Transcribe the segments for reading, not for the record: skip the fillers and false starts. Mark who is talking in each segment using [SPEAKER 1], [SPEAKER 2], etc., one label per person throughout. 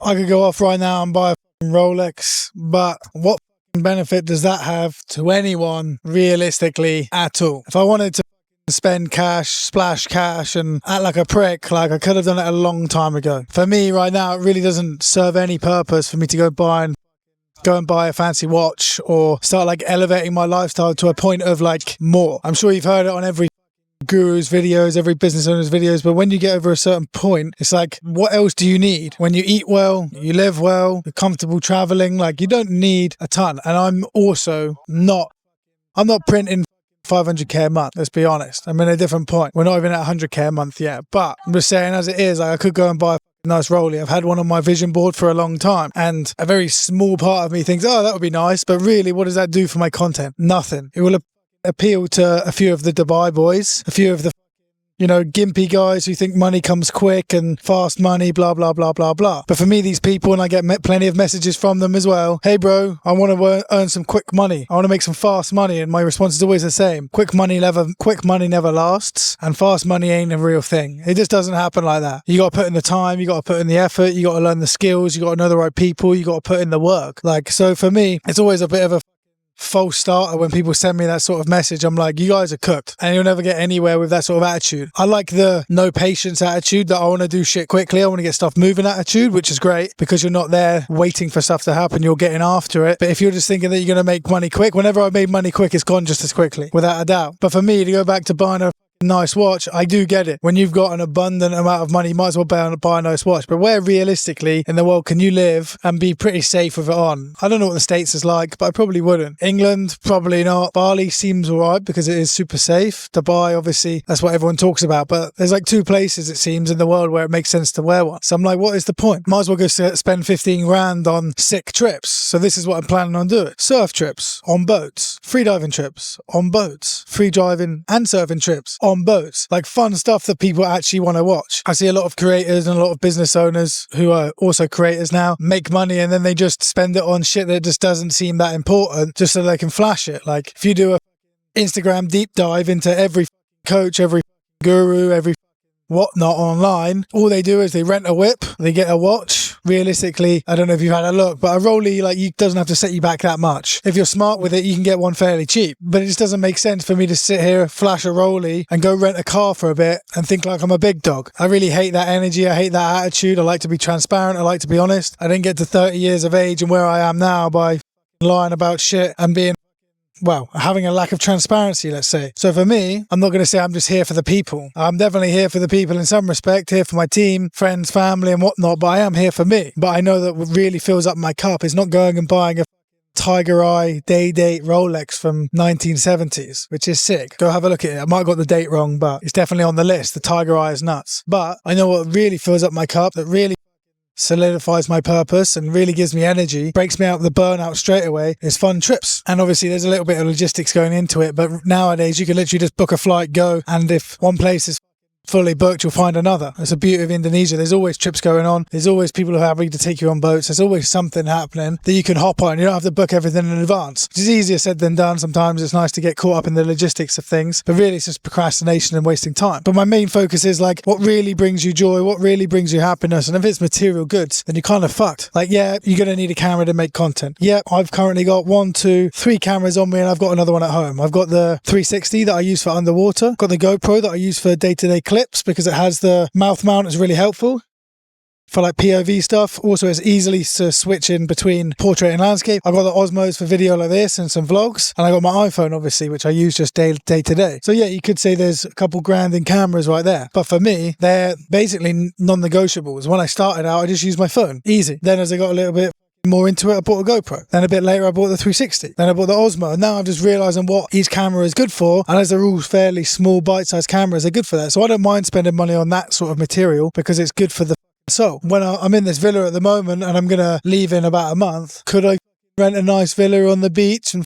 [SPEAKER 1] I could go off right now and buy a Rolex, but what benefit does that have to anyone realistically at all? If I wanted to spend cash, splash cash and act like a prick, like I could have done it a long time ago. For me right now, it really doesn't serve any purpose for me to go and buy a fancy watch or start like elevating my lifestyle to a point of like more. I'm sure you've heard it on every guru's videos, every business owner's videos, but when you get over a certain point, it's like, what else do you need? When you eat well, you live well, you're comfortable traveling, like you don't need a ton. And I'm not printing 500k a month, let's be honest. I'm in a different point. We're not even at 100k a month yet, but I'm just saying as it is, like, I could go and buy a nice rollie. I've had one on my vision board for a long time, and a very small part of me thinks, oh, that would be nice, but really, what does that do for my content? Nothing. It will appeal to a few of the Dubai boys, a few of the gimpy guys who think money comes quick and fast money, blah, blah, blah, blah, blah. But for me, these people, and I get plenty of messages from them as well. Hey, bro, I want to earn some quick money. I want to make some fast money. And my response is always the same. Quick money never lasts, and fast money ain't a real thing. It just doesn't happen like that. You got to put in the time. You got to put in the effort. You got to learn the skills. You got to know the right people. You got to put in the work. So for me, it's always a bit of a false starter when people send me that sort of message. I'm like, you guys are cooked and you'll never get anywhere with that sort of attitude. I like the no patience attitude, that I want to do shit quickly, I want to get stuff moving attitude, which is great because you're not there waiting for stuff to happen, you're getting after it. But if you're just thinking that you're going to make money quick, whenever I've made money quick, it's gone just as quickly, without a doubt. But for me to go back to buying a nice watch, I do get it. When you've got an abundant amount of money, you might as well buy a nice watch. But where realistically in the world can you live and be pretty safe with it on? I don't know what the States is like, but I probably wouldn't. England, probably not. Bali seems alright because it is super safe. Dubai, obviously, that's what everyone talks about. But there's like 2 places, it seems, in the world where it makes sense to wear one. So I'm like, what is the point? Might as well go spend 15 grand on sick trips. So this is what I'm planning on doing. Surf trips on boats. Free diving trips on boats. Free driving and surfing trips on boats, like fun stuff that people actually want to watch. I see a lot of creators and a lot of business owners who are also creators now make money and then they just spend it on shit that just doesn't seem that important just so they can flash it. Like if you do a Instagram deep dive into every coach, every guru, every whatnot online, all they do is they rent a whip, they get a watch. Realistically, I don't know if you've had a look, but a rollie doesn't have to set you back that much. If you're smart with it, you can get one fairly cheap. But it just doesn't make sense for me to sit here, flash a rollie and go rent a car for a bit and think like I'm a big dog. I really hate that energy. I hate that attitude. I like to be transparent. I like to be honest. I didn't get to 30 years of age and where I am now by lying about shit and being having a lack of transparency, let's say. So for me, I'm not going to say I'm just here for the people. I'm definitely here for the people in some respect, here for my team, friends, family and whatnot, but I am here for me. But I know that what really fills up my cup is not going and buying a Tiger Eye day-date Rolex from 1970s, which is sick. Go have a look at it. I might have got the date wrong, but it's definitely on the list. The Tiger Eye is nuts. But I know what really fills up my cup, that really solidifies my purpose and really gives me energy, breaks me out of the burnout straight away, is fun trips. And obviously there's a little bit of logistics going into it, but nowadays you can literally just book a flight, go, and if one place is fully booked, you'll find another. That's the beauty of Indonesia. There's always trips going on. There's always people who are happy to take you on boats. There's always something happening that you can hop on. You don't have to book everything in advance, which is easier said than done. Sometimes it's nice to get caught up in the logistics of things, but really it's just procrastination and wasting time. But my main focus is like what really brings you joy, what really brings you happiness. And if it's material goods, then you're kind of fucked. Like, yeah, you're going to need a camera to make content. Yeah, I've currently got 1, 2, 3 cameras on me and I've got another one at home. I've got the 360 that I use for underwater. I've got the GoPro that I use for day-to-day clips because it has the mouth mount, is really helpful for like POV stuff. Also, it's easily to switch in between portrait and landscape. I've got the Osmos for video like this and some vlogs, and I got my iPhone obviously, which I use just day to day. So yeah, you could say there's a couple grand in cameras right there, but for me they're basically non-negotiables. When I started out, I just used my phone, easy. Then as I got a little bit more into it, I bought a GoPro. Then a bit later I bought the 360. Then I bought the Osmo. And now I'm just realising what each camera is good for. And as they're all fairly small bite-sized cameras, they're good for that. So I don't mind spending money on that sort of material because it's good for the soul. When I'm in this villa at the moment and I'm going to leave in about a month, could I rent a nice villa on the beach and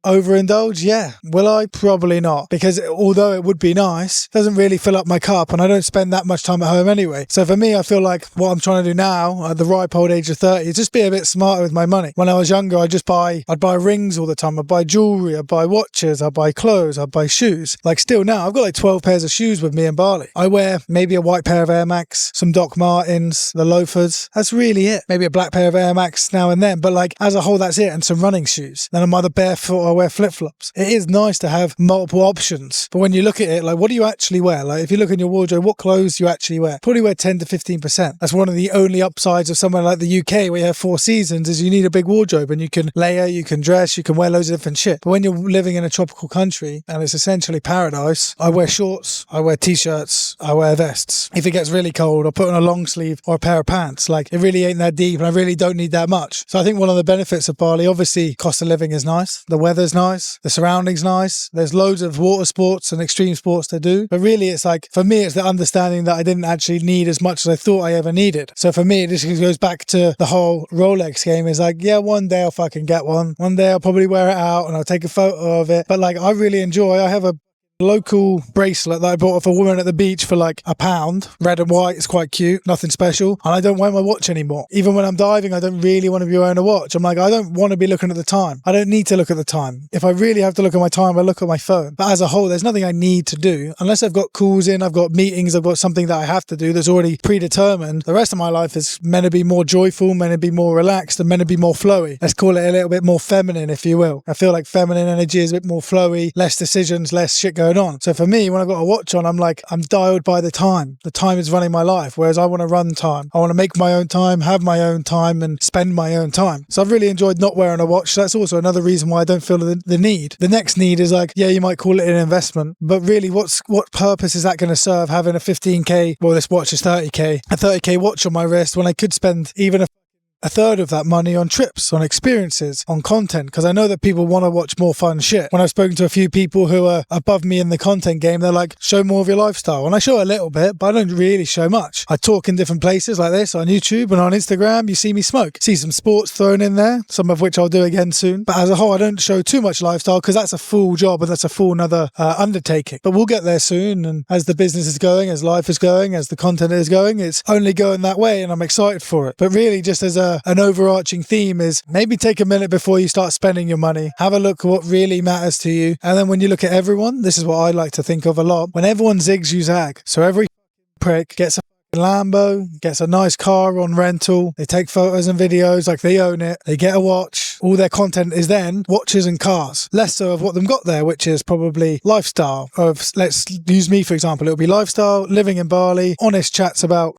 [SPEAKER 1] overindulge? Yeah. Will I? Probably not. Because although it would be nice, it doesn't really fill up my cup, and I don't spend that much time at home anyway. So for me, I feel like what I'm trying to do now at the ripe old age of 30 is just be a bit smarter with my money. When I was younger, I'd buy rings all the time. I'd buy jewelry, I'd buy watches, I'd buy clothes, I'd buy shoes. Like still now, I've got like 12 pairs of shoes with me in Bali. I wear maybe a white pair of Air Max, some Doc Martens, the loafers. That's really it. Maybe a black pair of Air Max now and then, but like as a whole, that's it. And some running shoes. Then I'm either barefoot or I wear flip-flops. It is nice to have multiple options, but when you look at it, like what do you actually wear? Like if you look in your wardrobe, what clothes do you actually wear? Probably wear 10 to 15%. That's one of the only upsides of somewhere like the UK where you have 4 seasons is you need a big wardrobe and you can layer, you can dress, you can wear loads of different shit. But when you're living in a tropical country and it's essentially paradise, I wear shorts, I wear t-shirts, I wear vests. If it gets really cold, I'll put on a long sleeve or a pair of pants. Like it really ain't that deep and I really don't need that much. So I think one of the benefits of Bali, obviously cost of living is nice, the weather's nice, the surroundings nice, there's loads of water sports and extreme sports to do. But really it's like, for me, it's the understanding that I didn't actually need as much as I thought I ever needed. So for me, it just goes back to the whole Rolex game. Is like, yeah, one day I'll fucking get one. One day I'll probably wear it out and I'll take a photo of it. But like, I really enjoy, I have a local bracelet that I bought off a woman at the beach for like £1, red and white. It's quite cute, nothing special, and I don't wear my watch anymore. Even when I'm diving, I don't really want to be wearing a watch. I'm like, I don't want to be looking at the time. I don't need to look at the time. If I really have to look at my time, I look at my phone. But as a whole, there's nothing I need to do unless I've got calls in, I've got meetings, I've got something that I have to do that's already predetermined. The rest of my life is meant to be more joyful, meant to be more relaxed, and meant to be more flowy. Let's call it a little bit more feminine, if you will. I feel like feminine energy is a bit more flowy, less decisions, less shit going on. So for me, when I've got a watch on, I'm like, I'm dialed by the time. The time is running my life, whereas I want to run time. I want to make my own time, have my own time, and spend my own time. So I've really enjoyed not wearing a watch. That's also another reason why I don't feel the need. The next need is like, yeah, you might call it an investment, but really what purpose is that going to serve having a 15k, well, this watch is 30k, a 30k watch on my wrist when I could spend even a third of that money on trips, on experiences, on content, because I know that people want to watch more fun shit. When I've spoken to a few people who are above me in the content game, they're like, show more of your lifestyle. And I show a little bit, but I don't really show much. I talk in different places like this on YouTube and on Instagram. You see me smoke. See some sports thrown in there, some of which I'll do again soon. But as a whole, I don't show too much lifestyle because that's a full job and that's a full another undertaking. But we'll get there soon. And as the business is going, as life is going, as the content is going, it's only going that way and I'm excited for it. But really just as an overarching theme is maybe take a minute before you start spending your money. Have a look at what really matters to you. And then when you look at everyone, this is what I like to think of a lot. When everyone zigs, you zag. So every prick gets a Lambo, gets a nice car on rental, they take photos and videos like they own it, they get a watch, all their content is then watches and cars, less so of what them got there, which is probably lifestyle of, let's use me for example, it'll be lifestyle, living in Bali, honest chats about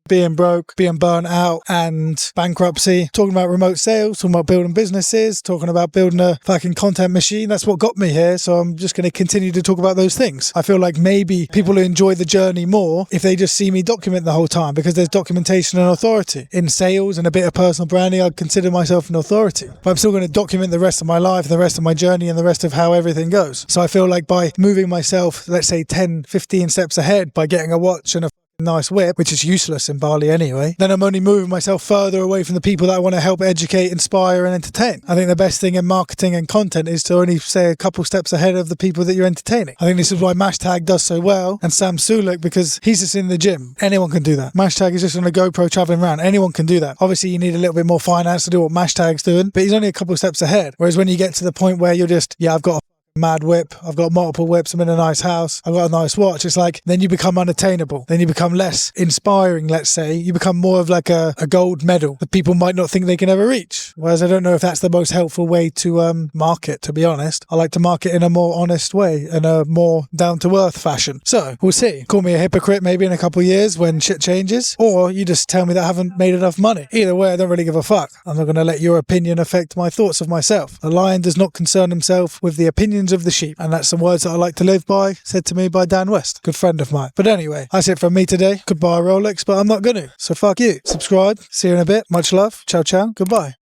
[SPEAKER 1] being broke, being burnt out and bankruptcy, talking about remote sales, talking about building businesses, talking about building a fucking content machine. That's what got me here. So I'm just going to continue to talk about those things. I feel like maybe people who enjoy the journey more if they just see me document the whole time, because there's documentation and authority. In sales and a bit of personal branding, I'd consider myself an authority. But I'm still going to document the rest of my life, the rest of my journey and the rest of how everything goes. So I feel like by moving myself, let's say 10, 15 steps ahead by getting a watch and a nice whip, which is useless in Bali anyway, then I'm only moving myself further away from the people that I want to help educate, inspire and entertain. I think the best thing in marketing and content is to only say a couple steps ahead of the people that you're entertaining. I think this is why Mashtag does so well and Sam Sulek, because he's just in the gym. Anyone can do that. Mashtag is just on a GoPro traveling around. Anyone can do that. Obviously you need a little bit more finance to do what Mashtag's doing, but he's only a couple steps ahead. Whereas when you get to the point where you're just, yeah, I've got a mad whip, I've got multiple whips, I'm in a nice house, I've got a nice watch, it's like then you become unattainable, then you become less inspiring. Let's say you become more of like a gold medal that people might not think they can ever reach. Whereas I don't know if that's the most helpful way to market, to be honest. I like to market in a more honest way, in a more down-to-earth fashion. So we'll see. Call me a hypocrite maybe in a couple of years when shit changes, or you just tell me that I haven't made enough money. Either way, I don't really give a fuck. I'm not going to let your opinion affect my thoughts of myself. A lion does not concern himself with the opinions of the sheep, and that's some words that I like to live by, said to me by Dan West, good friend of mine. But anyway, that's it from me today. Could buy a Rolex, but I'm not gonna, so fuck you. Subscribe, see you in a bit, much love, ciao ciao, goodbye.